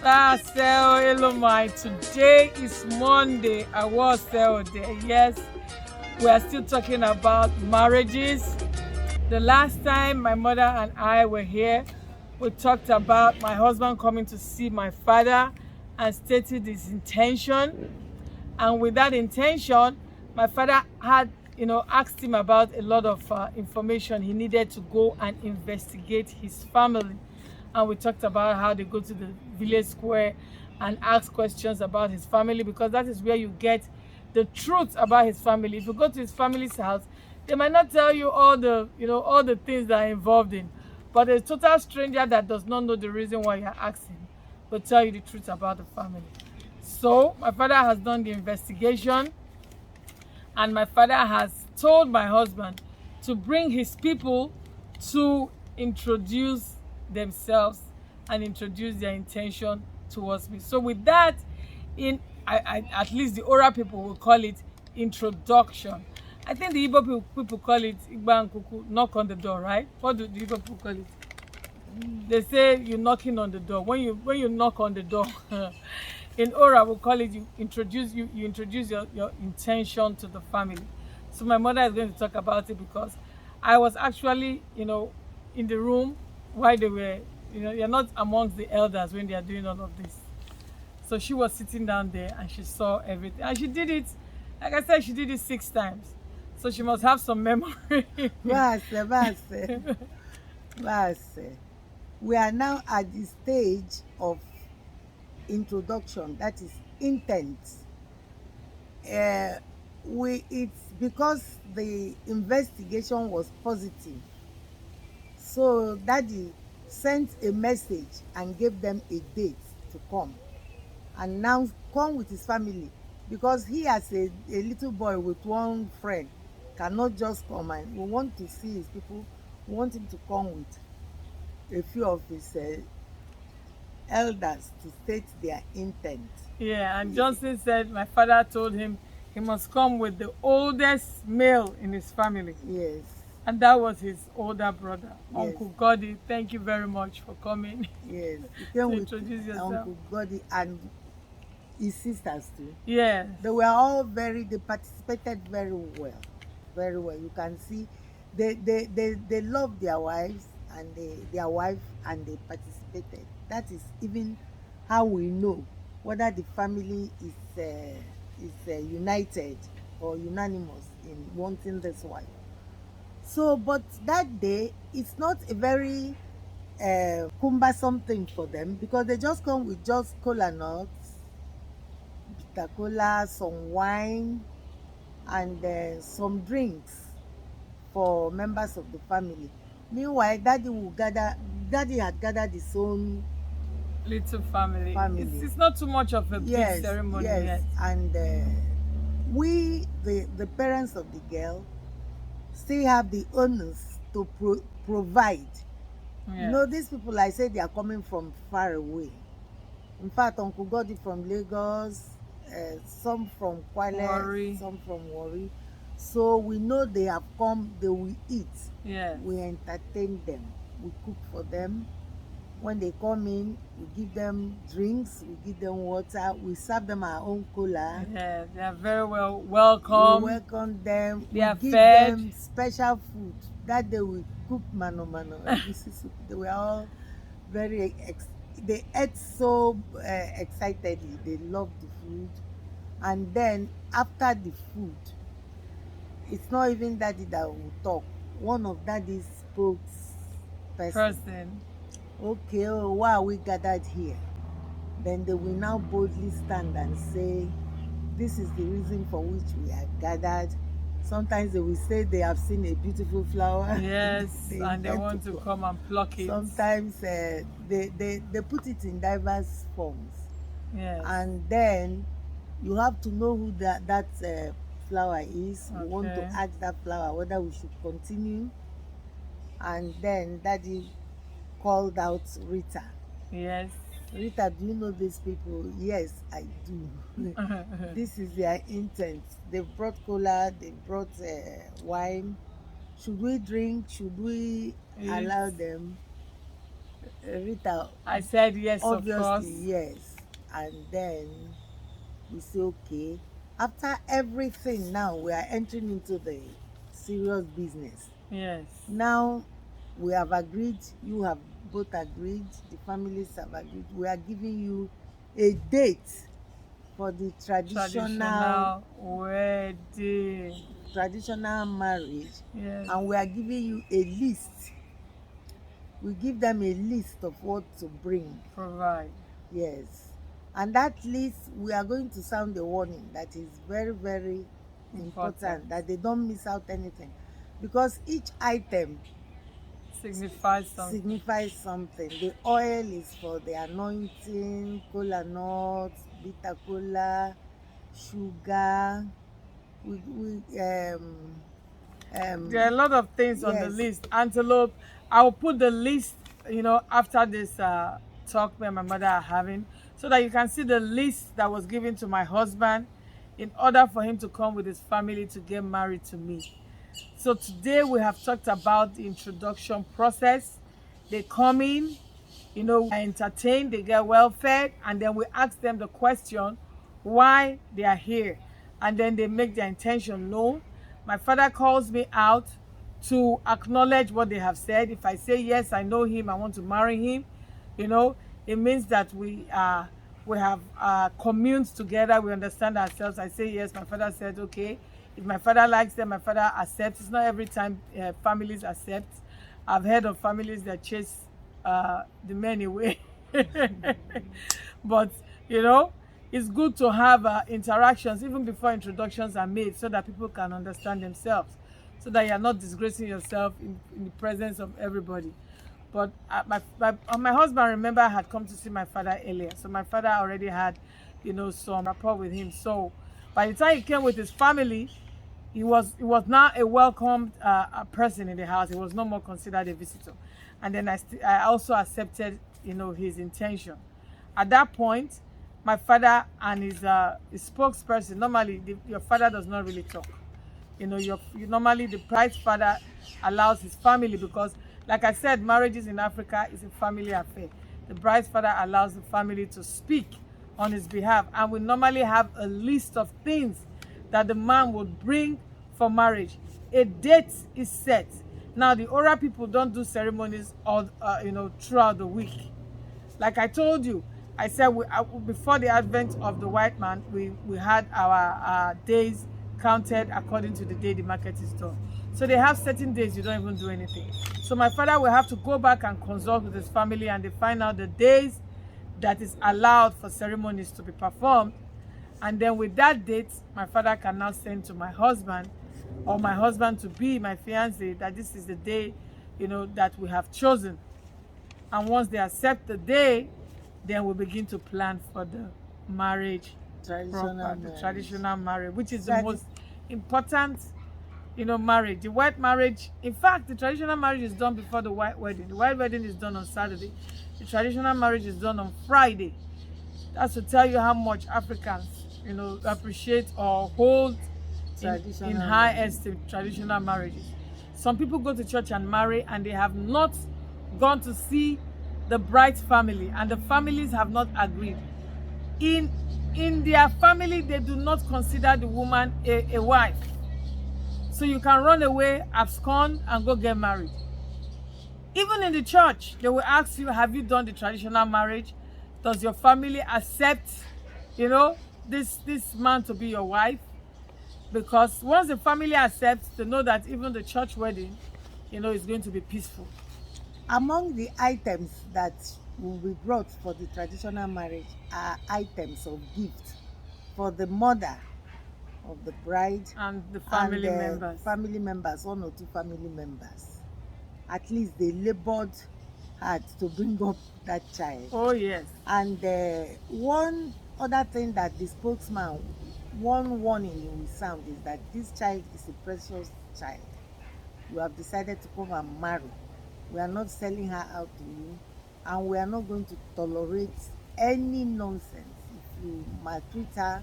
Elomai. Today is Monday. I was there. Yes, we are still talking about marriages. The last time my mother and I were here, we talked about my husband coming to see my father and stated his intention. And with that intention, my father had, asked him about a lot of information he needed to go and investigate his family. And we talked about how they go to the village square and ask questions about his family, because that is where you get the truth about his family. If you go to his family's house, they might not tell you all the things that are involved in. But a total stranger that does not know the reason why you're asking will tell you the truth about the family. So my father has done the investigation, and my father has told my husband to bring his people to introduce themselves and introduce their intention towards me. So with that, at least the Ora people will call it introduction. I think the Igbo people call it Igba Nkuku, knock on the door, right? What do the Igbo people call it? They say you're knocking on the door. When you knock on the door, in Ora we call it you introduce your intention to the family. So my mother is going to talk about it, because I was actually, in the room while they were, you're not amongst the elders when they are doing all of this. So she was sitting down there and she saw everything. And she did it, like I said, she did it 6 times. So she must have some memory. Base. We are now at the stage of introduction, that is intent. It's because the investigation was positive. So daddy sent a message and gave them a date to come. And now come with his family, because he as a little boy with one friend cannot just come, and we want to see his people. We want him to come with a few of his elders to state their intent. Yeah, and Johnson said my father told him he must come with the oldest male in his family. Yes, And that was his older brother, yes, Uncle Goddy. Thank you very much for coming yes. He to came with introduce yourself. Uncle Goddy and his sisters too. Yes. They were all they participated very well, very well. You can see they love their wives and their wife, and they participated. That is even how we know whether the family is united or unanimous in wanting this wife. So, but that day it's not a very cumbersome thing for them, because they just come with just cola nuts, bitter cola, some wine, and some drinks for members of the family. Meanwhile, daddy had gathered his own Little family. family. It's not too much of a big Yes, ceremony yes. yet. And we, the parents of the girl, still have the onus to provide. Yeah. You know, these people, I say they are coming from far away. In fact, Uncle Goddy from Lagos, some from Kwale, Warri. some from Warri. So we know they have come, they will eat. Yeah. We entertain them. We cook for them. When they come in, we give them drinks, we give them water, we serve them our own cola. Yeah, they are very well welcome. We welcome them. They we are give fed. them special food. That day we cook mano mano. They were all very they ate so excitedly. They loved the food. And then after the food, it's not even daddy that will talk. One of daddy's spokesperson. Okay, oh, why are we gathered here? Then they will now boldly stand and say, this is the reason for which we are gathered. Sometimes they will say they have seen a beautiful flower. Yes, and they want to come and pluck it. Sometimes they put it in diverse forms. Yes. And then you have to know who that flower is. Okay. We want to ask that flower whether we should continue. And then daddy called out Rita. Yes. Rita, do you know these people? Yes, I do. This is their intent. They brought cola, they brought wine. Should we drink? Should we allow them? Rita, I said yes, of course. obviously, yes. And then we say, okay, after everything, now we are entering into the serious business. Yes. Now we have agreed, you have both agreed, the families have agreed. We are giving you a date for the Traditional wedding. traditional marriage, Yes. and we are giving you a list. We give them a list of what to bring. Provide. Yes. And that list, we are going to sound a warning that is very, very important, that they don't miss out anything. Because each item Signifies something. signifies something. The oil is for the anointing, kola nuts, bitter kola, sugar. There are a lot of things on the Yes, list. Antelope. I will put the list, after this talk me and my mother are having, so that you can see the list that was given to my husband in order for him to come with his family to get married to me. So today we have talked about the introduction process. They come in, are entertained, they get well fed, and then we ask them the question why they are here. And then they make their intention known. My father calls me out to acknowledge what they have said. If I say yes, I know him, I want to marry him, it means that we have communed together, we understand ourselves. I say yes, my father said okay. If my father likes them, my father accepts. It's not every time families accept. I've heard of families that chase the men away. But, it's good to have interactions even before introductions are made, so that people can understand themselves, so that you're not disgracing yourself in the presence of everybody. But my husband, remember, had come to see my father earlier. So my father already had, some rapport with him. So by the time he came with his family, he was now a welcomed person in the house. He was no more considered a visitor. And then I also accepted, his intention. At that point, my father and his spokesperson, normally your father does not really talk. Normally the bride's father allows his family, because like I said, marriages in Africa is a family affair. The bride's father allows the family to speak on his behalf, and we normally have a list of things that the man would bring for marriage. A date is set. Now the Ora people don't do ceremonies all throughout the week. Like I told you, I said before the advent of the white man, we had our days counted according to the day the market is done. So they have certain days you don't even do anything. So my father will have to go back and consult with his family, and they find out the days that is allowed for ceremonies to be performed. And then with that date, my father can now send to my husband, or my husband to be my fiance, that this is the day, that we have chosen. And once they accept the day, then we begin to plan for the marriage, the traditional marriage, which is the most important, marriage. The white marriage, in fact, the traditional marriage is done before the white wedding. The white wedding is done on Saturday. The traditional marriage is done on Friday. That's to tell you how much Africans, appreciate or hold in high esteem traditional marriages. Some people go to church and marry, and they have not gone to see the bride's family, and the families have not agreed. In their family, they do not consider the woman a wife. So you can run away, abscond, and go get married. Even in the church, they will ask you, have you done the traditional marriage? Does your family accept, this man to be your wife? Because once the family accepts, they know that even the church wedding, is going to be peaceful. Among the items that will be brought for the traditional marriage are items of gift for the mother of the bride and the family and members. Family members, 1 or 2 family members. At least they labored hard to bring up that child. Oh yes. And one other thing that the spokesman, one warning he will sound is that this child is a precious child. You have decided to come and marry. We are not selling her out to you, and we are not going to tolerate any nonsense. If you maltreat her,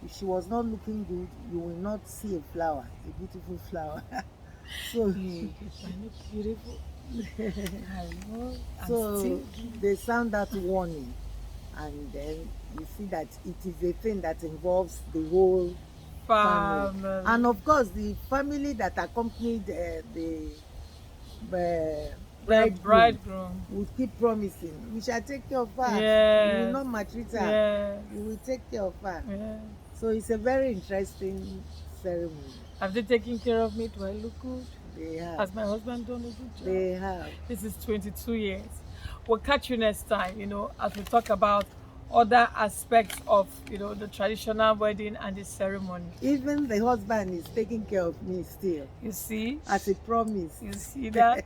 if she was not looking good, you will not see a flower, a beautiful flower. So I look beautiful. I know. I'm So still they sound that warning, and then you see that it is a thing that involves the whole family. And family. of course, the family that accompanied the The bridegroom bridegroom. will keep promising, we shall take care of her, we will Yes. not maltreat her, Yes. we will take care of her. Yes. So it's a very interesting ceremony. Have they taken care of me? Do I look good? They have. Has my husband done a good job? They have. This is 22 years. We'll catch you next time, as we talk about other aspects of, the traditional wedding and the ceremony. Even the husband is taking care of me still, You see? as a promise. You see that?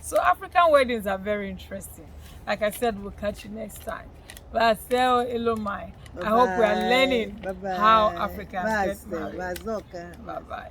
So African weddings are very interesting. Like I said, we'll catch you next time. Basel Elomai. I hope we are learning how Africans get married. Bye-bye. Bye-bye.